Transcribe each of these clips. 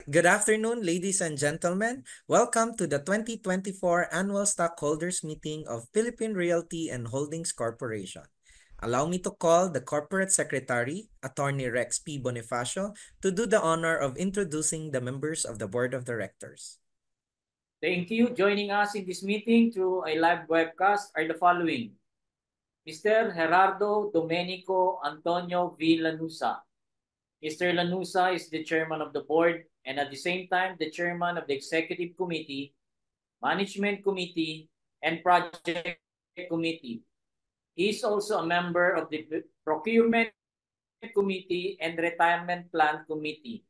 Good afternoon, ladies and gentlemen. Welcome to the 2024 Annual Stockholders Meeting of Philippine Realty and Holdings Corporation. Allow me to call the Corporate Secretary, Attorney Rex P. Bonifacio, to do the honor of introducing the members of the Board of Directors. Thank you. Joining us in this meeting through a live webcast are the following: Mr. Gerardo Domenico Antonio V. Lanusa. Mr. Lanusa is the chairman of the board and at the same time the chairman of the Executive Committee, Management Committee, and Project Committee. He is also a member of the Procurement Committee and Retirement Plan Committee.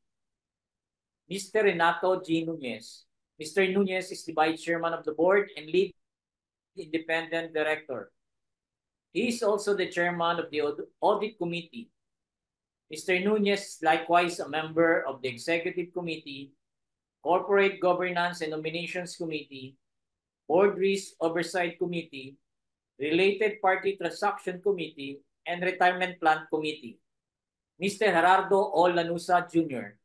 Mr. Renato G. Nunez. Mr. Nunez is the vice chairman of the board and lead independent director. He is also the chairman of the audit committee. Mr. Nunez is likewise a member of the executive committee, corporate governance and nominations committee, board risk oversight committee, related party transaction committee, and retirement plan committee. Mr. Gerardo O. Lanusa Jr.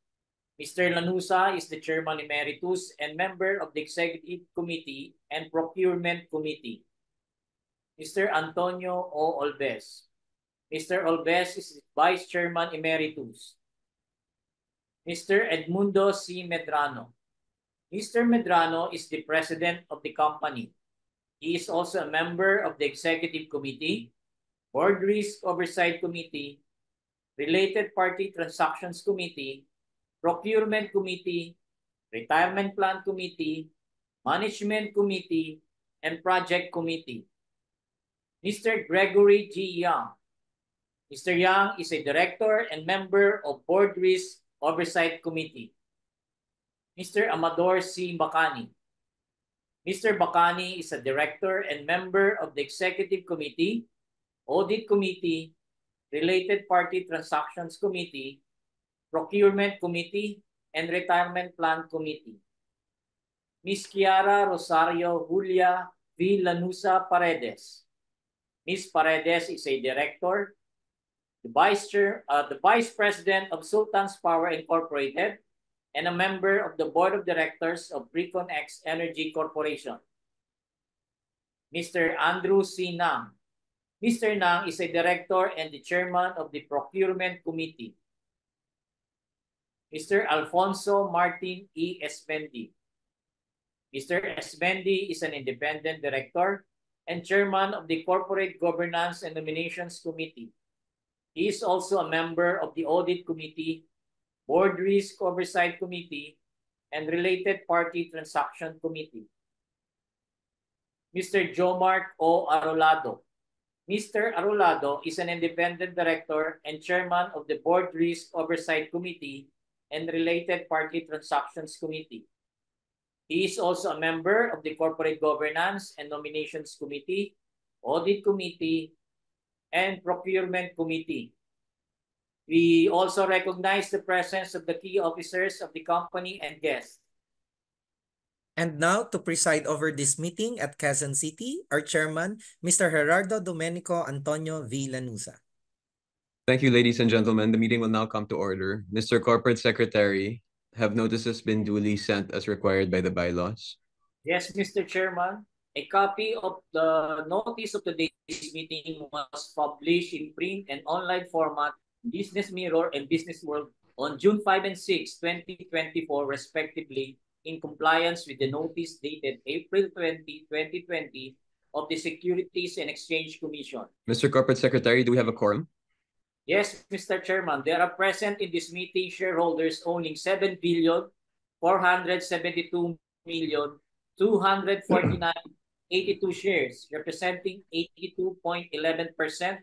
Mr. Lanusa is the chairman emeritus and member of the executive committee and procurement committee. Mr. Antonio O. Olves. Mr. Olves is Vice Chairman Emeritus. Mr. Edmundo C. Medrano. Mr. Medrano is the President of the company. He is also a member of the Executive Committee, Board Risk Oversight Committee, Related Party Transactions Committee, Procurement Committee, Retirement Plan Committee, Management Committee, and Project Committee. Mr. Gregory G. Young. Mr. Young is a director and member of Board Risk Oversight Committee. Mr. Amador C. Bacani. Mr. Bacani is a director and member of the Executive Committee, Audit Committee, Related Party Transactions Committee, Procurement Committee, and Retirement Plan Committee. Ms. Kiara Rosario Julia V. Lanusa Paredes. Ms. Paredes is a director, the Vice President of Sultan's Power Incorporated, and a member of the Board of Directors of PreconX Energy Corporation. Mr. Andrew C. Nang. Mr. Nang is a director and the chairman of the Procurement Committee. Mr. Alfonso Martin E. Espendi. Mr. Espendi is an independent director and chairman of the Corporate Governance and Nominations Committee. He is also a member of the Audit Committee, Board Risk Oversight Committee, and Related Party Transaction Committee. Mr. Jomart O. Arolado. Mr. Arolado is an independent director and chairman of the Board Risk Oversight Committee and Related Party Transactions Committee. He is also a member of the Corporate Governance and Nominations Committee, Audit Committee, and Procurement Committee. We also recognize the presence of the key officers of the company and guests. And now, to preside over this meeting at Quezon City, our chairman, Mr. Gerardo Domenico Antonio V. Lanusa. Thank you, ladies and gentlemen. The meeting will now come to order. Mr. Corporate Secretary, have notices been duly sent as required by the bylaws? Yes, Mr. Chairman. A copy of the notice of today's meeting was published in print and online format, Business Mirror and Business World on June 5 and 6, 2024, respectively, in compliance with the notice dated April 20, 2020 of the Securities and Exchange Commission. Mr. Corporate Secretary, do we have a quorum? Yes, Mr. Chairman. There are present in this meeting shareholders owning 7,472,249,82 shares, representing 82.11%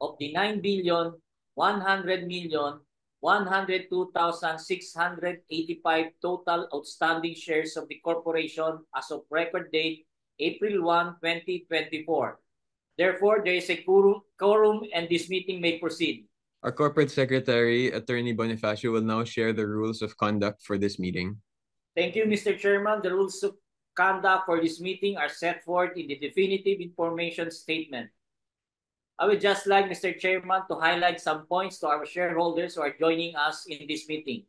of the 9,100,102,685 total outstanding shares of the corporation as of record date April 1, 2024. Therefore, there is a quorum and this meeting may proceed. Our Corporate Secretary, Attorney Bonifacio, will now share the rules of conduct for this meeting. Thank you, Mr. Chairman. The rules of conduct for this meeting are set forth in the definitive information statement. I would just like, Mr. Chairman, to highlight some points to our shareholders who are joining us in this meeting.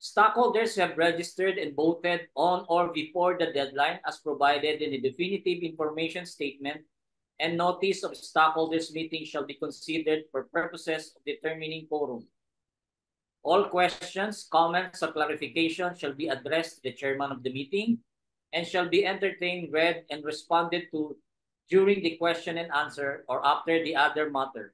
Stockholders have registered and voted on or before the deadline as provided in the definitive information statement, and notice of stockholders meeting shall be considered for purposes of determining quorum. All questions, comments, or clarification shall be addressed to the chairman of the meeting and shall be entertained, read, and responded to during the question and answer or after the other matter.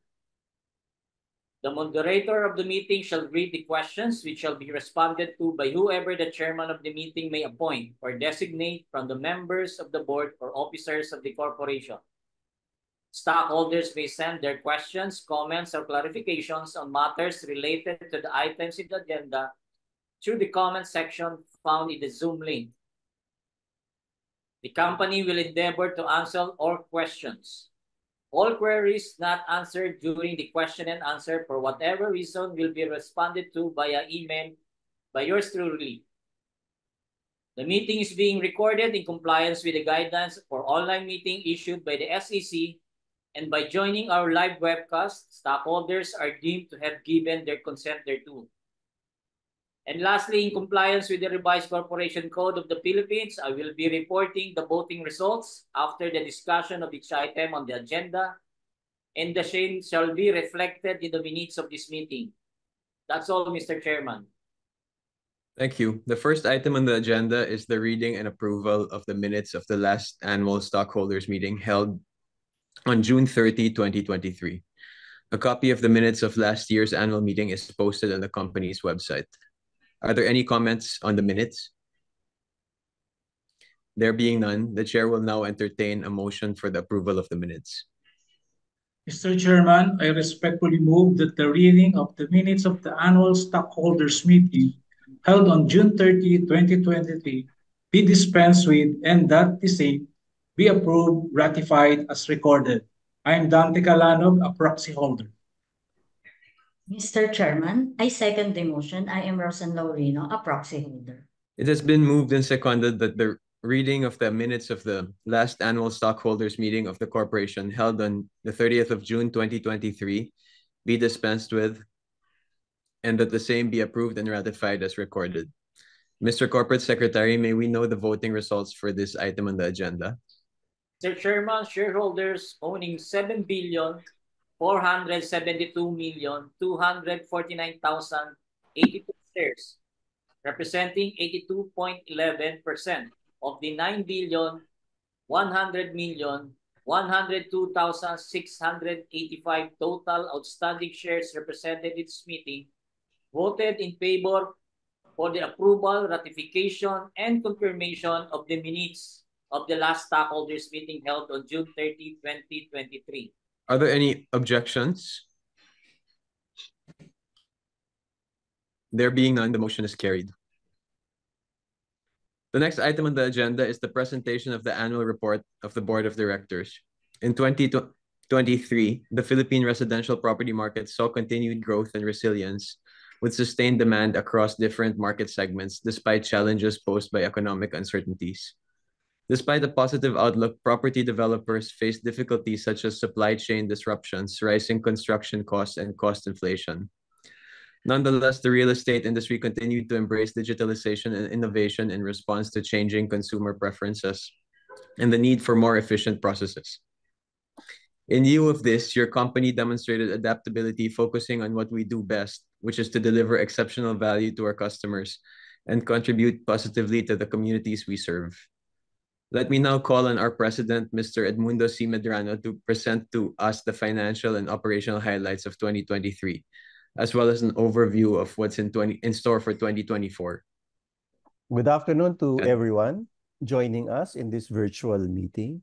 The moderator of the meeting shall read the questions, which shall be responded to by whoever the chairman of the meeting may appoint or designate from the members of the board or officers of the corporation. Stockholders may send their questions, comments, or clarifications on matters related to the items in the agenda through the comment section found in the Zoom link. The company will endeavor to answer all questions. All queries not answered during the question and answer for whatever reason will be responded to via email by yours truly. The meeting is being recorded in compliance with the guidelines for online meeting issued by the SEC, and by joining our live webcast, stockholders are deemed to have given their consent thereto. And lastly, in compliance with the revised Corporation Code of the Philippines, I will be reporting the voting results after the discussion of each item on the agenda, and the same shall be reflected in the minutes of this meeting. That's all, Mr. Chairman. Thank you. The first item on the agenda is the reading and approval of the minutes of the last annual stockholders meeting held on June 30, 2023. A copy of the minutes of last year's annual meeting is posted on the company's website. Are there any comments on the minutes? There being none, the chair will now entertain a motion for the approval of the minutes. Mr. Chairman, I respectfully move that the reading of the minutes of the annual stockholders meeting held on June 30, 2023 be dispensed with, and that the same be approved, ratified as recorded. I am Dante Calanog, a proxy holder. Mr. Chairman, I second the motion. I am Rosan Laurino, a proxy holder. It has been moved and seconded that the reading of the minutes of the last annual stockholders meeting of the corporation held on the 30th of June 2023 be dispensed with, and that the same be approved and ratified as recorded. Mr. Corporate Secretary, may we know the voting results for this item on the agenda? Mr. Chairman, shareholders owning 7,472,249,082 shares, representing 82.11% of the 9,100,102,685 total outstanding shares represented in this meeting, voted in favor for the approval, ratification, and confirmation of the minutes of the last stockholders meeting held on June 30, 2023. Are there any objections? There being none, the motion is carried. The next item on the agenda is the presentation of the annual report of the Board of Directors. In 2023, the Philippine residential property market saw continued growth and resilience with sustained demand across different market segments despite challenges posed by economic uncertainties. Despite a positive outlook, property developers face difficulties such as supply chain disruptions, rising construction costs, and cost inflation. Nonetheless, the real estate industry continued to embrace digitalization and innovation in response to changing consumer preferences and the need for more efficient processes. In view of this, your company demonstrated adaptability, focusing on what we do best, which is to deliver exceptional value to our customers and contribute positively to the communities we serve. Let me now call on our president, Mr. Edmundo C. Medrano, to present to us the financial and operational highlights of 2023, as well as an overview of what's in store for 2024. Good afternoon to everyone joining us in this virtual meeting.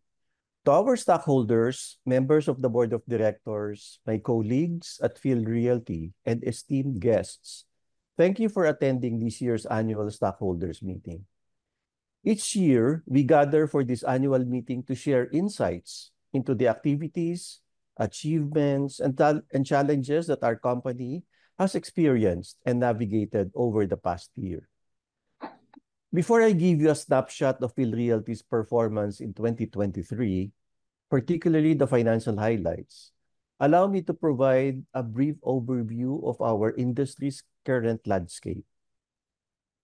To our stockholders, members of the Board of Directors, my colleagues at Field Realty, and esteemed guests, thank you for attending this year's annual stockholders meeting. Each year, we gather for this annual meeting to share insights into the activities, achievements, and challenges that our company has experienced and navigated over the past year. Before I give you a snapshot of Field Realty's performance in 2023, particularly the financial highlights, allow me to provide a brief overview of our industry's current landscape.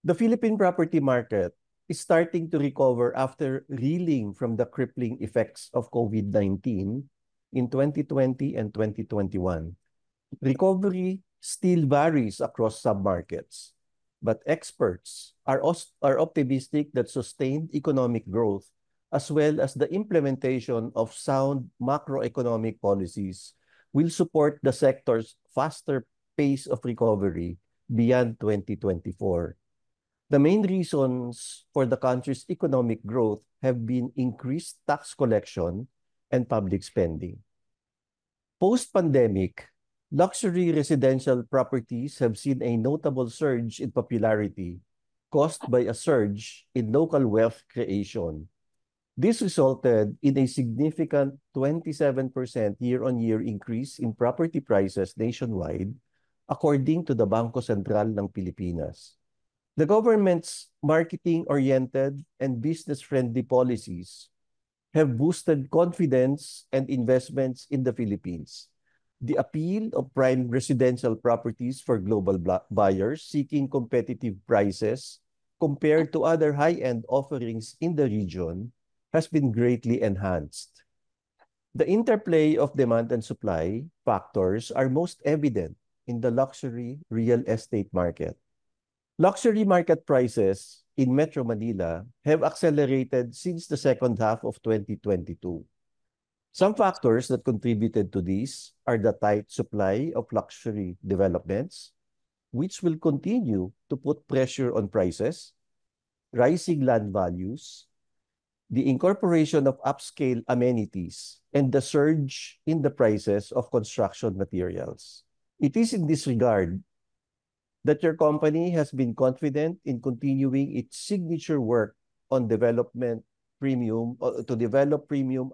The Philippine property market is starting to recover after reeling from the crippling effects of COVID-19 in 2020 and 2021. Recovery still varies across submarkets, but experts are optimistic that sustained economic growth as well as the implementation of sound macroeconomic policies will support the sector's faster pace of recovery beyond 2024. The main reasons for the country's economic growth have been increased tax collection and public spending. Post-pandemic, luxury residential properties have seen a notable surge in popularity caused by a surge in local wealth creation. This resulted in a significant 27% year-on-year increase in property prices nationwide, according to the Bangko Sentral ng Pilipinas. The government's marketing-oriented and business-friendly policies have boosted confidence and investments in the Philippines. The appeal of prime residential properties for global buyers seeking competitive prices compared to other high-end offerings in the region has been greatly enhanced. The interplay of demand and supply factors are most evident in the luxury real estate market. Luxury market prices in Metro Manila have accelerated since the second half of 2022. Some factors that contributed to this are the tight supply of luxury developments, which will continue to put pressure on prices, rising land values, the incorporation of upscale amenities, and the surge in the prices of construction materials. It is in this regard that your company has been confident in continuing its signature work on to develop premium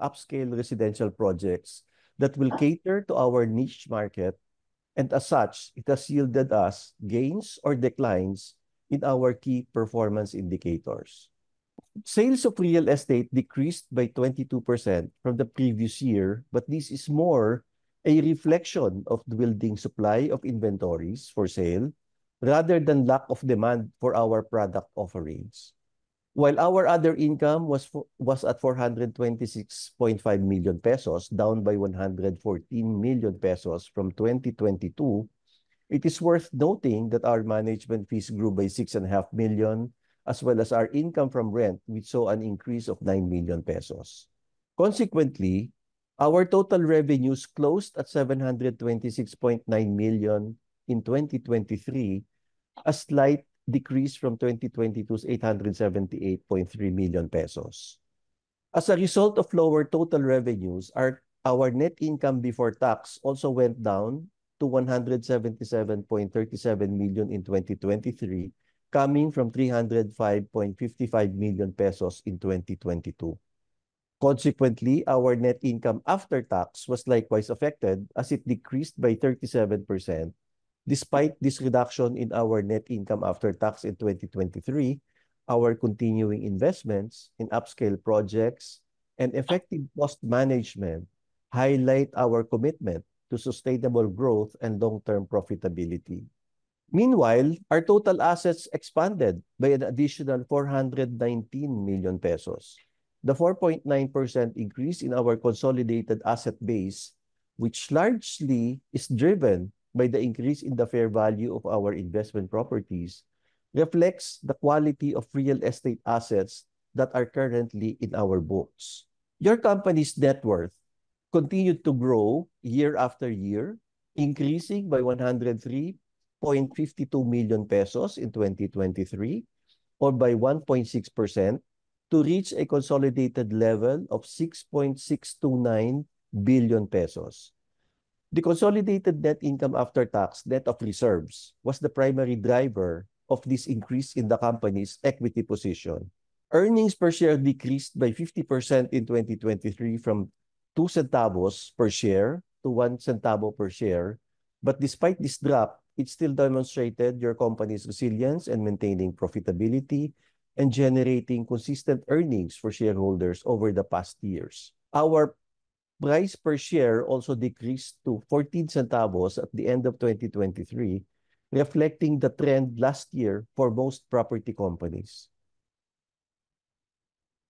upscale residential projects that will cater to our niche market, and as such, it has yielded us gains or declines in our key performance indicators. Sales of real estate decreased by 22% from the previous year, but this is more a reflection of the building supply of inventories for sale rather than lack of demand for our product offerings. While our other income was at 426.5 million pesos, down by 114 million pesos from 2022, it is worth noting that our management fees grew by 6.5 million, as well as our income from rent, which saw an increase of 9 million pesos. Consequently, our total revenues closed at 726.9 million in 2023, a slight decrease from 2022's 878.3 million pesos. As a result of lower total revenues, our net income before tax also went down to 177.37 million in 2023, coming from 305.55 million pesos in 2022. Consequently, our net income after tax was likewise affected as it decreased by 37%. Despite this reduction in our net income after tax in 2023, our continuing investments in upscale projects and effective cost management highlight our commitment to sustainable growth and long-term profitability. Meanwhile, our total assets expanded by an additional 419 million pesos. The 4.9% increase in our consolidated asset base, which largely is driven by the increase in the fair value of our investment properties, reflects the quality of real estate assets that are currently in our books. Your company's net worth continued to grow year after year, increasing by 103.52 million pesos in 2023, or by 1.6%, to reach a consolidated level of 6.629 billion pesos. The consolidated net income after tax, net of reserves, was the primary driver of this increase in the company's equity position. Earnings per share decreased by 50% in 2023 from 2 centavos per share to 1 centavo per share. But despite this drop, it still demonstrated your company's resilience in maintaining profitability and generating consistent earnings for shareholders over the past years. Our price per share also decreased to 14 centavos at the end of 2023, reflecting the trend last year for most property companies.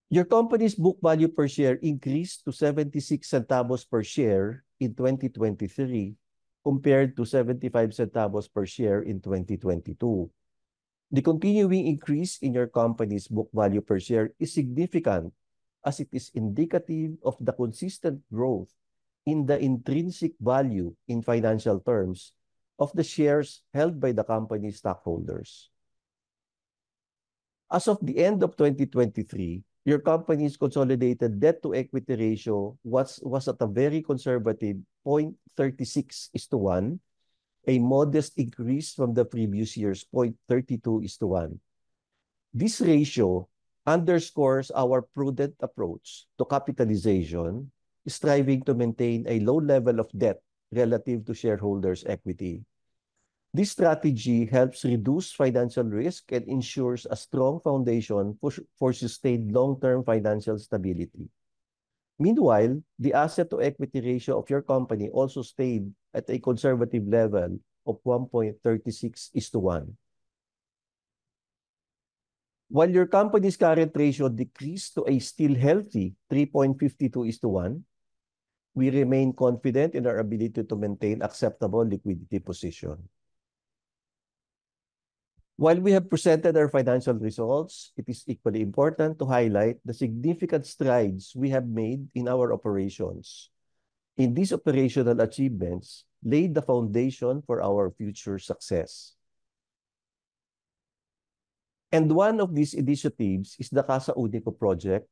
Your company's book value per share increased to 76 centavos per share in 2023 compared to 75 centavos per share in 2022. The continuing increase in your company's book value per share is significant as it is indicative of the consistent growth in the intrinsic value in financial terms of the shares held by the company's stockholders. As of the end of 2023, your company's consolidated debt-to-equity ratio was at a very conservative 0.36:1, a modest increase from the previous year's 0.32:1. This ratio underscores our prudent approach to capitalization, striving to maintain a low level of debt relative to shareholders' equity. This strategy helps reduce financial risk and ensures a strong foundation for sustained long-term financial stability. Meanwhile, the asset-to-equity ratio of your company also stayed at a conservative level of 1.36:1. While your company's current ratio decreased to a still healthy 3.52:1, we remain confident in our ability to maintain acceptable liquidity position. While we have presented our financial results, it is equally important to highlight the significant strides we have made in our operations. In these operational achievements, laid the foundation for our future success. And one of these initiatives is the Casa Unico project.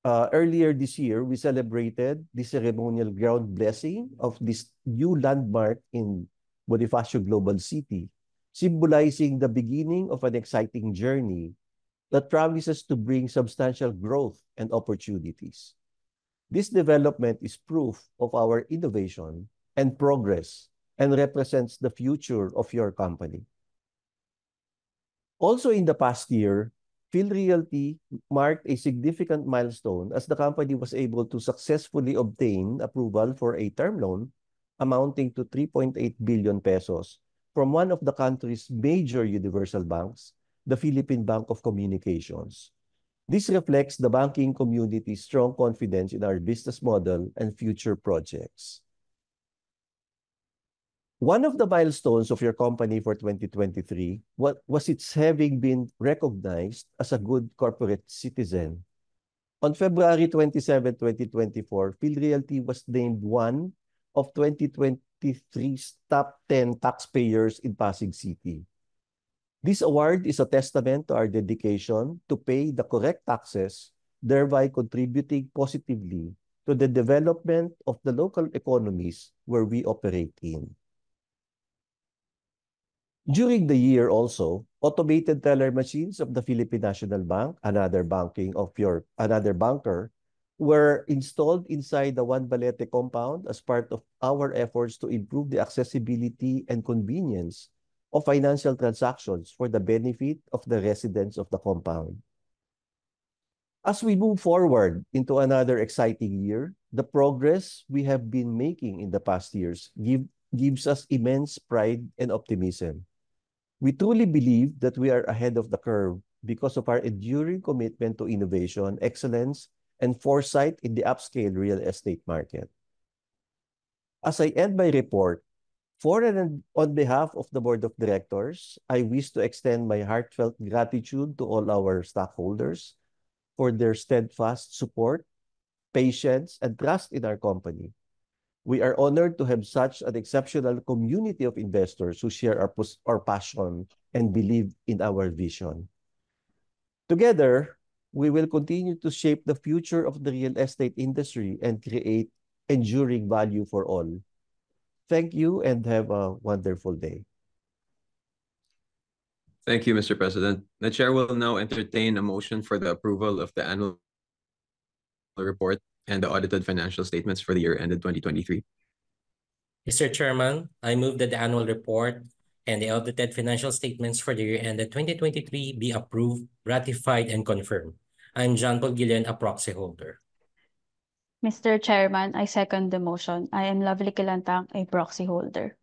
Earlier this year, we celebrated the ceremonial ground blessing of this new landmark in Bonifacio Global City, symbolizing the beginning of an exciting journey that promises to bring substantial growth and opportunities. This development is proof of our innovation and progress and represents the future of your company. Also in the past year, PhilRealty marked a significant milestone as the company was able to successfully obtain approval for a term loan amounting to 3.8 billion pesos from one of the country's major universal banks, the Philippine Bank of Communications. This reflects the banking community's strong confidence in our business model and future projects. One of the milestones of your company for 2023 was its having been recognized as a good corporate citizen. On February 27, 2024, PhilRealty was named one of 2023's top 10 taxpayers in Pasig City. This award is a testament to our dedication to pay the correct taxes, thereby contributing positively to the development of the local economies where we operate in. During the year also, automated teller machines of the Philippine National Bank, another banker, were installed inside the One Balete compound as part of our efforts to improve the accessibility and convenience of financial transactions for the benefit of the residents of the compound. As we move forward into another exciting year, the progress we have been making in the past years gives us immense pride and optimism. We truly believe that we are ahead of the curve because of our enduring commitment to innovation, excellence, and foresight in the upscale real estate market. As I end my report, for and on behalf of the Board of Directors, I wish to extend my heartfelt gratitude to all our stockholders for their steadfast support, patience, and trust in our company. We are honored to have such an exceptional community of investors who share our passion and believe in our vision. Together, we will continue to shape the future of the real estate industry and create enduring value for all. Thank you and have a wonderful day. Thank you, Mr. President. The Chair will now entertain a motion for the approval of the annual report and the audited financial statements for the year ended 2023. Mr. Chairman, I move that the annual report and the audited financial statements for the year ended 2023 be approved, ratified, and confirmed. I'm John Paul Guillen, a proxy holder. Mr. Chairman, I second the motion. I am Lovely Kilantang, a proxy holder.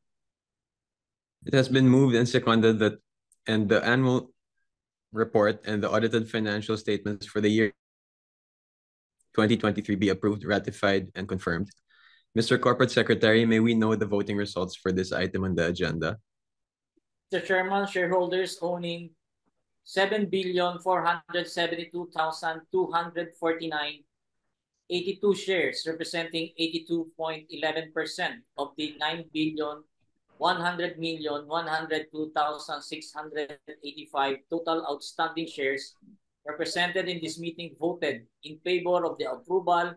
It has been moved and seconded that the annual report and the audited financial statements for the year 2023 be approved, ratified, and confirmed. Mr. Corporate Secretary, may we know the voting results for this item on the agenda? Mr. Chairman, shareholders owning 7,472,249.82 shares, representing 82.11% of the 9,100,102,685 total outstanding shares represented in this meeting voted in favor of the approval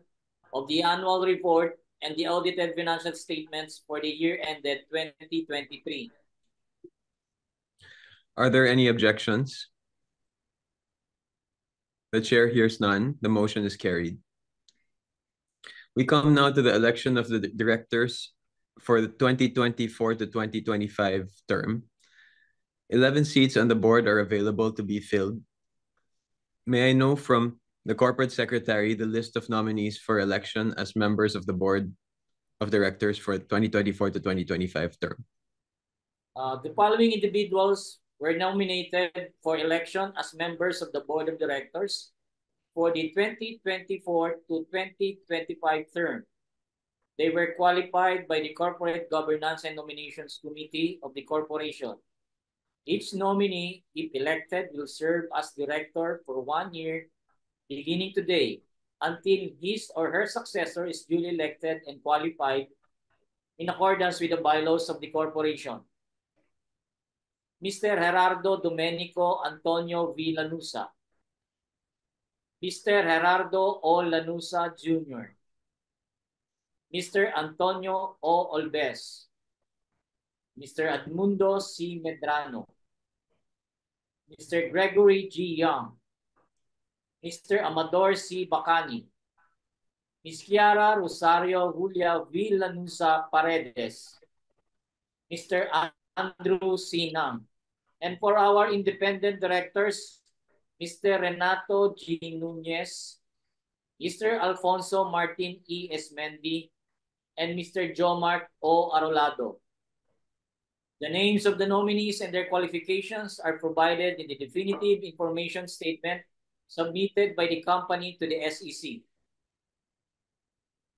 of the annual report and the audited financial statements for the year ended 2023. Are there any objections? The chair hears none. The motion is carried. We come now to the election of the directors for the 2024 to 2025 term. 11 seats on the board are available to be filled. May I know from the Corporate Secretary the list of nominees for election as members of the Board of Directors for 2024 to 2025 term? The following individuals were nominated for election as members of the Board of Directors for the 2024 to 2025 term. They were qualified by the Corporate Governance and Nominations Committee of the Corporation. Each nominee, if elected, will serve as director for 1 year, beginning today, until his or her successor is duly elected and qualified in accordance with the bylaws of the corporation. Mr. Gerardo Domenico Antonio V. Lanusa, Mr. Gerardo O. Lanusa Jr., Mr. Antonio O. Olbes, Mr. Edmundo C. Medrano, Mr. Gregory G. Young, Mr. Amador C. Bacani, Ms. Kiara Rosario Julia V. Lanusa Paredes, Mr. Andrew C. Nam, and for our independent directors, Mr. Renato G. Nunez, Mr. Alfonso Martin E. Esmendi, and Mr. Jomar O. Arolado. The names of the nominees and their qualifications are provided in the definitive information statement submitted by the company to the SEC.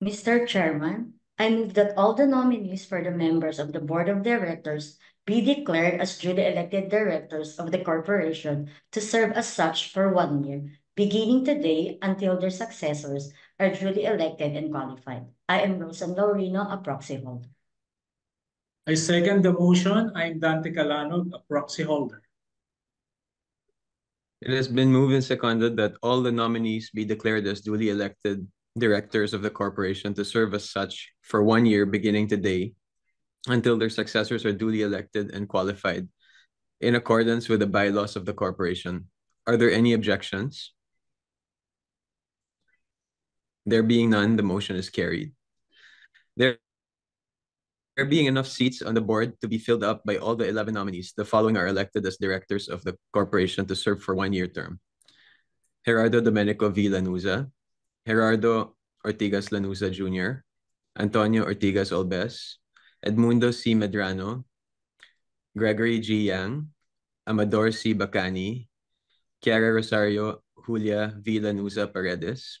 Mr. Chairman, I move that all the nominees for the members of the Board of Directors be declared as duly elected directors of the corporation to serve as such for 1 year, beginning today until their successors are duly elected and qualified. I am Rosan Laurino, a proxy holder. I second the motion. I am Dante Calanog, a proxy holder. It has been moved and seconded that all the nominees be declared as duly elected directors of the corporation to serve as such for 1 year beginning today until their successors are duly elected and qualified in accordance with the bylaws of the corporation. Are there any objections? There being none, the motion is carried. There being enough seats on the board to be filled up by all the 11 nominees, the following are elected as directors of the corporation to serve for 1 year term. Gerardo Domenico V. Lanusa, Gerardo Ortigas Lanusa Jr., Antonio Ortigas Olbes, Edmundo C. Medrano, Gregory G. Yang, Amador C. Bacani, Kiara Rosario Julia V. Lanusa Paredes,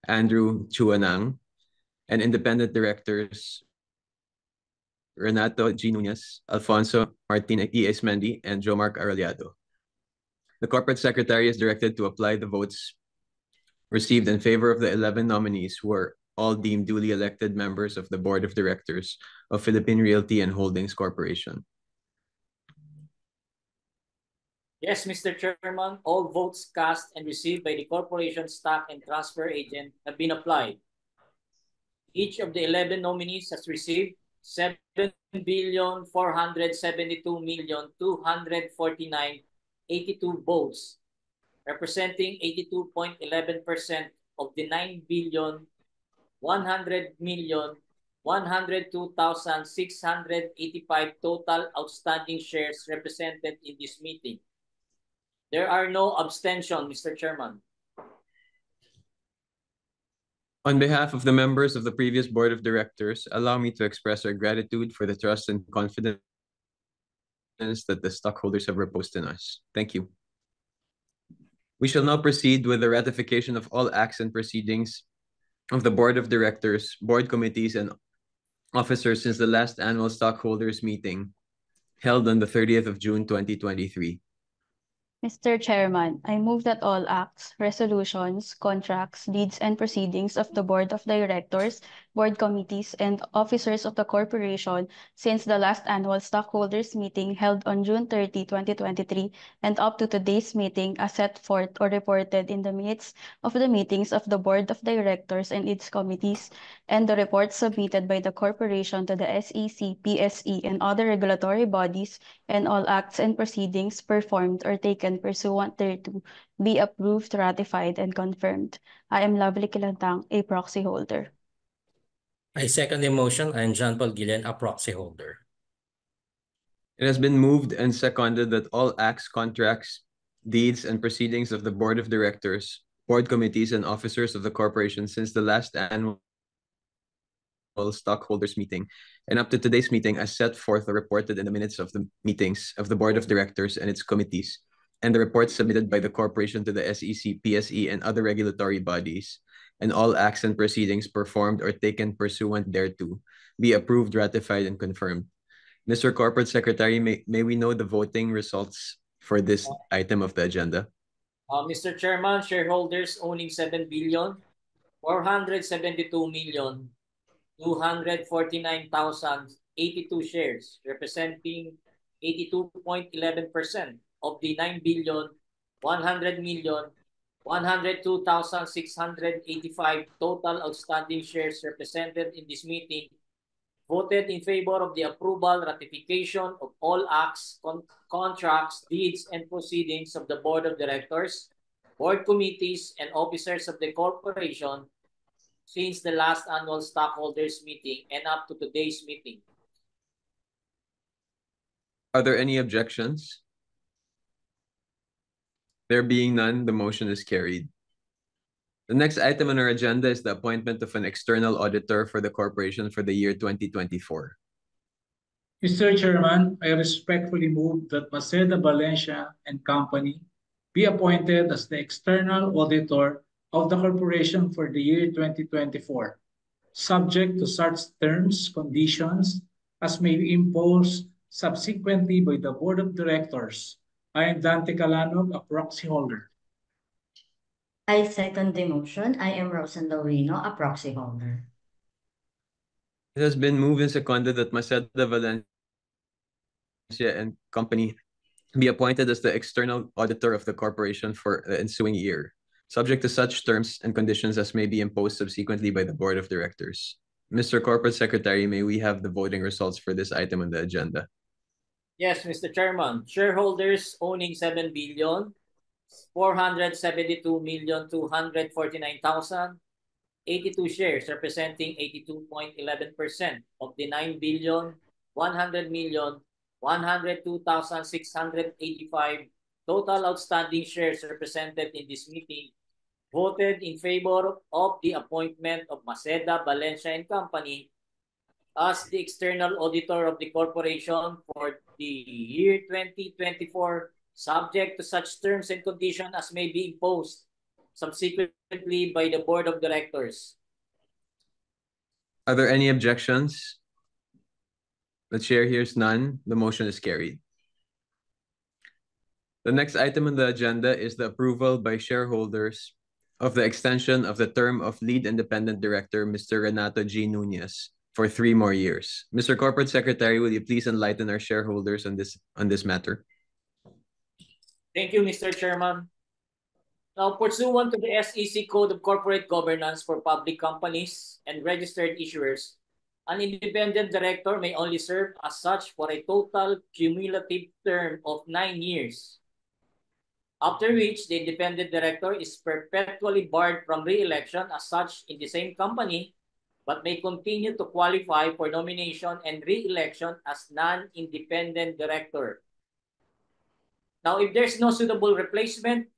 Andrew Chuanang, and independent directors Renato G. Nunez, Alfonso Martin E. Esmendi, and Jomar Arellado. The Corporate Secretary is directed to apply the votes received in favor of the 11 nominees who are all deemed duly elected members of the Board of Directors of Philippine Realty and Holdings Corporation. Yes, Mr. Chairman, all votes cast and received by the corporation stock and transfer agent have been applied. Each of the 11 nominees has received 7,472,249.82 votes, representing 82.11% of the 9,100,102,685 total outstanding shares represented in this meeting. There are no abstentions, Mr. Chairman. On behalf of the members of the previous Board of Directors, allow me to express our gratitude for the trust and confidence that the stockholders have proposed in us. Thank you. We shall now proceed with the ratification of all acts and proceedings of the Board of Directors, Board Committees, and Officers since the last annual stockholders meeting held on the 30th of June 2023. Mr. Chairman, I move that all acts, resolutions, contracts, deeds, and proceedings of the Board of Directors, Board Committees, and Officers of the Corporation since the last annual stockholders meeting held on June 30, 2023, and up to today's meeting as set forth or reported in the minutes of the meetings of the Board of Directors and its committees, and the reports submitted by the Corporation to the SEC, PSE, and other regulatory bodies, and all acts and proceedings performed or taken pursuant thereto be approved, ratified, and confirmed. I am Lovely Kilantang, a proxy holder. I second the motion. I am John Paul Guillen, a proxy holder. It has been moved and seconded that all acts, contracts, deeds, and proceedings of the Board of Directors, Board Committees, and Officers of the Corporation since the last annual stockholders meeting and up to today's meeting as set forth or reported in the minutes of the meetings of the Board of Directors and its committees, and the reports submitted by the Corporation to the SEC, PSE, and other regulatory bodies, and all acts and proceedings performed or taken pursuant thereto, be approved, ratified, and confirmed. Mr. Corporate Secretary, may we know the voting results for this item of the agenda? Mr. Chairman, shareholders owning 7,472,249,082 shares, representing 82.11% of the 9,100,102,685 total outstanding shares represented in this meeting, voted in favor of the approval, ratification of all acts, contracts, deeds, and proceedings of the Board of Directors, Board Committees, and Officers of the Corporation since the last annual stockholders meeting and up to today's meeting. Are there any objections? There being none, the motion is carried. The next item on our agenda is the appointment of an external auditor for the corporation for the year 2024. Mr. Chairman, I respectfully move that Maceda Valencia and Company be appointed as the external auditor of the corporation for the year 2024, subject to such terms, conditions as may be imposed subsequently by the Board of Directors. I am Dante Calanog, a proxy holder. I second the motion. I am Rosan Laurino, a proxy holder. It has been moved and seconded that Maceda Valencia and Company be appointed as the external auditor of the corporation for the ensuing year, subject to such terms and conditions as may be imposed subsequently by the Board of Directors. Mr. Corporate Secretary, may we have the voting results for this item on the agenda? Yes, Mr. Chairman. Shareholders owning 7,472,249,082 shares, representing 82.11% of the 9,100,102,685 total outstanding shares represented in this meeting, voted in favor of the appointment of Maceda Valencia and Company as the external auditor of the corporation for the year 2024, subject to such terms and conditions as may be imposed subsequently by the Board of Directors. Are there any objections? The chair hears none. The motion is carried. The next item on the agenda is the approval by shareholders of the extension of the term of Lead Independent Director, Mr. Renato G. Nunez, for 3 more years. Mr. Corporate Secretary, will you please enlighten our shareholders on this matter? Thank you, Mr. Chairman. Now, pursuant to the SEC Code of Corporate Governance for public companies and registered issuers, an independent director may only serve as such for a total cumulative term of 9 years, after which the independent director is perpetually barred from re-election as such in the same company, but may continue to qualify for nomination and re-election as non-independent director. Now, if there's no suitable replacement,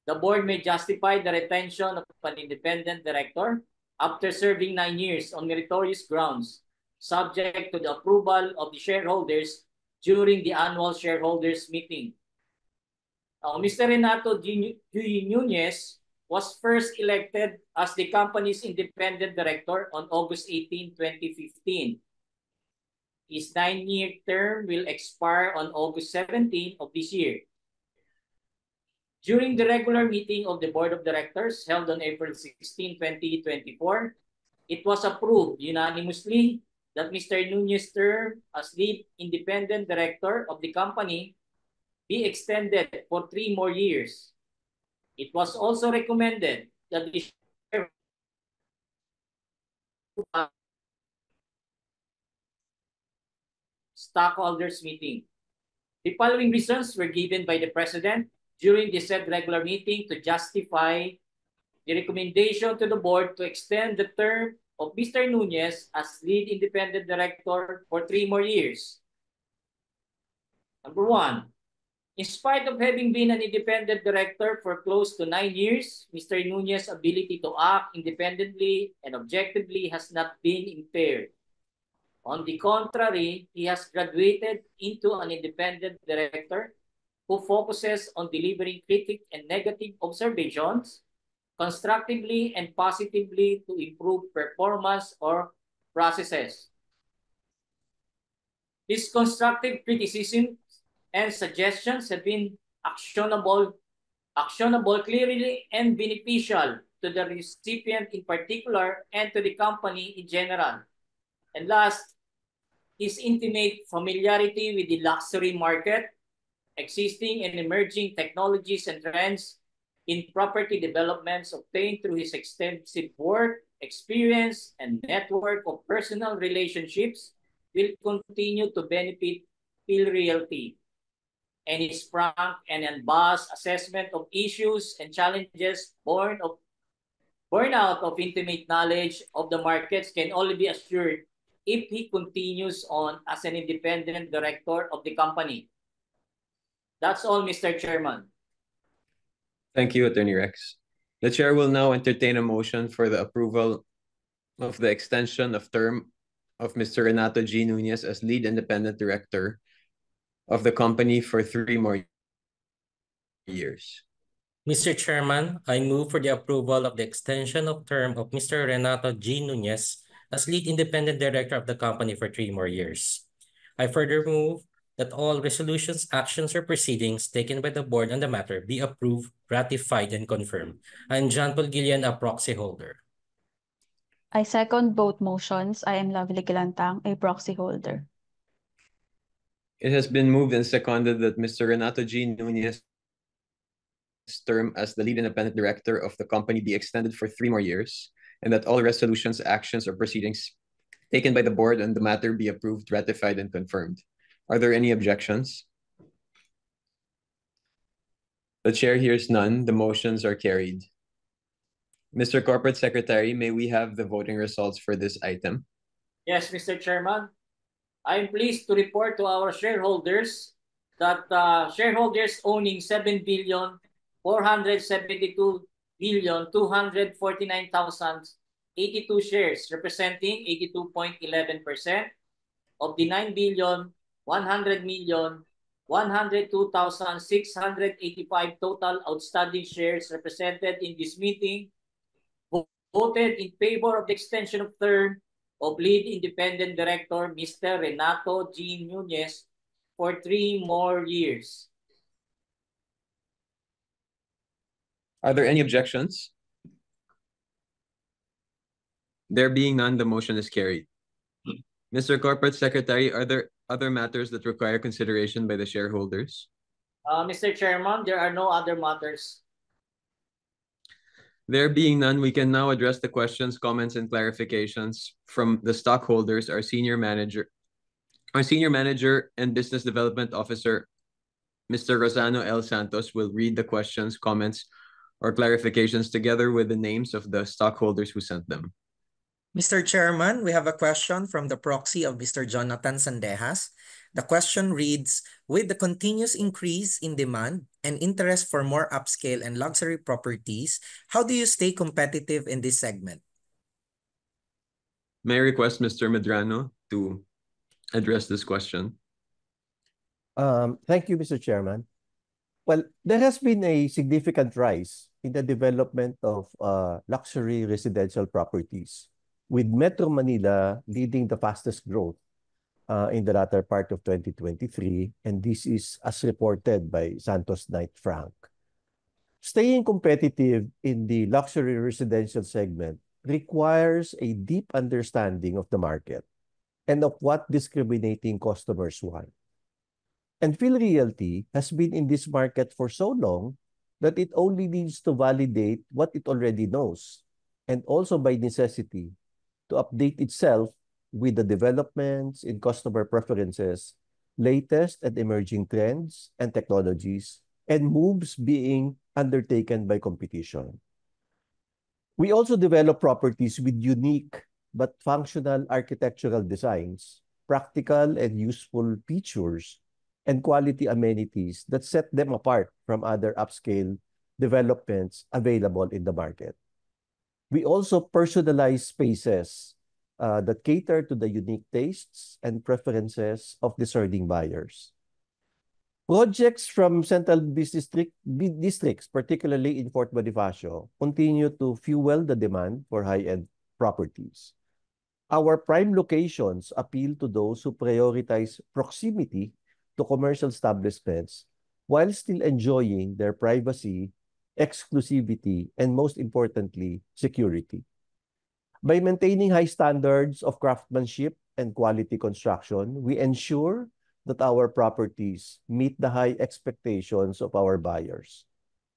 the board may justify the retention of an independent director after serving 9 years on meritorious grounds, subject to the approval of the shareholders during the annual shareholders meeting. Mr. Renato G. Nunez was first elected as the company's independent director on August 18, 2015. His 9-year term will expire on August 17 of this year. During the regular meeting of the Board of Directors held on April 16, 2024, it was approved unanimously that Mr. Nunez's term as lead independent director of the company be extended for 3 more years. It was also recommended that the stockholders meeting. The following reasons were given by the President during the said regular meeting to justify the recommendation to the board to extend the term of Mr. Nunez as lead independent director for 3 more years. Number 1, in spite of having been an independent director for close to 9 years, Mr. Nunez's ability to act independently and objectively has not been impaired. On the contrary, he has graduated into an independent director who focuses on delivering critical and negative observations constructively and positively to improve performance or processes. These constructive criticisms and suggestions have been actionable clearly and beneficial to the recipient in particular and to the company in general. And last, his intimate familiarity with the luxury market, existing and emerging technologies and trends in property developments obtained through his extensive work, experience, and network of personal relationships will continue to benefit Phil Realty. And his frank and unbiased assessment of issues and challenges born out of intimate knowledge of the markets can only be assured if he continues on as an independent director of the company. That's all, Mr. Chairman. Thank you, Attorney Rex. The Chair will now entertain a motion for the approval of the extension of term of Mr. Renato G. Nunez as lead independent director of the company for 3 more years. Mr. Chairman, I move for the approval of the extension of term of Mr. Renato G. Nunez as lead independent director of the company for 3 more years. I further move that all resolutions, actions, or proceedings taken by the board on the matter be approved, ratified, and confirmed. I'm John Paul Guillen, a proxy holder. I second both motions. I am Lovely Gilantang, a proxy holder. It has been moved and seconded that Mr. Renato G. Nunez's term as the lead independent director of the company be extended for 3 more years, and that all resolutions, actions, or proceedings taken by the board on the matter be approved, ratified, and confirmed. Are there any objections? The Chair hears none. The motions are carried. Mr. Corporate Secretary, may we have the voting results for this item? Yes, Mr. Chairman. I am pleased to report to our shareholders that shareholders owning 7,472,249,082 shares, representing 82.11% of the 9,100,102,685 total outstanding shares represented in this meeting, voted in favor of the extension of term of lead independent director, Mr. Renato G. Nunez, for 3 more years. Are there any objections? There being none, the motion is carried. Mr. Corporate Secretary, are there other matters that require consideration by the shareholders? Mr. Chairman, there are no other matters. There being none, we can now address the questions, comments, and clarifications from the stockholders. Our senior manager and business development officer, Mr. Rosano L. Santos, will read the questions, comments, or clarifications together with the names of the stockholders who sent them. Mr. Chairman, we have a question from the proxy of Mr. Jonathan Sandejas. The question reads, with the continuous increase in demand and interest for more upscale and luxury properties, how do you stay competitive in this segment? May I request Mr. Medrano to address this question? Thank you, Mr. Chairman. Well, there has been a significant rise in the development of luxury residential properties, with Metro Manila leading the fastest growth in the latter part of 2023, and this is as reported by Santos Knight Frank. Staying competitive in the luxury residential segment requires a deep understanding of the market and of what discriminating customers want. And PhilRealty has been in this market for so long that it only needs to validate what it already knows, and also by necessity to update itself with the developments in customer preferences, latest and emerging trends and technologies, and moves being undertaken by competition. We also develop properties with unique but functional architectural designs, practical and useful features, and quality amenities that set them apart from other upscale developments available in the market. We also personalize spaces that cater to the unique tastes and preferences of discerning buyers. Projects from central business districts, particularly in Fort Bonifacio, continue to fuel the demand for high-end properties. Our prime locations appeal to those who prioritize proximity to commercial establishments while still enjoying their privacy, exclusivity, and most importantly, security. By maintaining high standards of craftsmanship and quality construction, we ensure that our properties meet the high expectations of our buyers.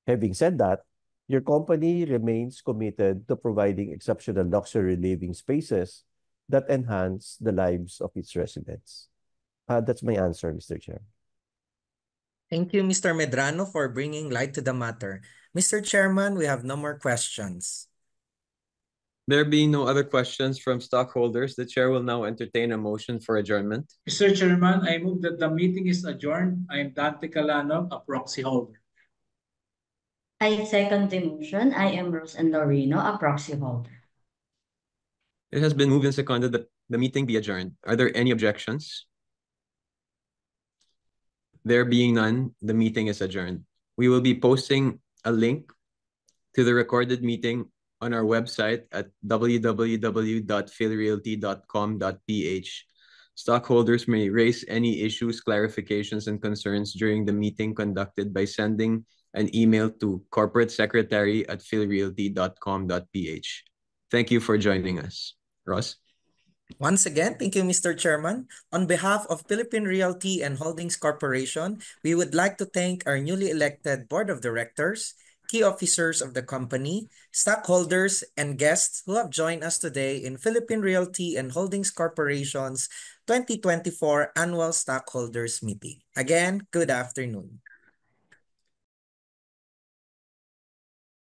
Having said that, your company remains committed to providing exceptional luxury living spaces that enhance the lives of its residents. That's my answer, Mr. Chair. Thank you, Mr. Medrano, for bringing light to the matter. Mr. Chairman, we have no more questions. There being no other questions from stockholders, the chair will now entertain a motion for adjournment. Mr. Chairman, I move that the meeting is adjourned. I am Dante Calanog, a proxy holder. I second the motion. I am Rose Andorino, a proxy holder. It has been moved and seconded that the meeting be adjourned. Are there any objections? There being none, the meeting is adjourned. We will be posting a link to the recorded meeting on our website at www.philrealty.com.ph. Stockholders may raise any issues, clarifications, and concerns during the meeting conducted by sending an email to corporatesecretary@philrealty.com.ph. Thank you for joining us. Ross? Once again, thank you, Mr. Chairman. On behalf of Philippine Realty and Holdings Corporation, we would like to thank our newly elected Board of Directors, key officers of the company, stockholders, and guests who have joined us today in Philippine Realty and Holdings Corporation's 2024 Annual Stockholders Meeting. Again, good afternoon.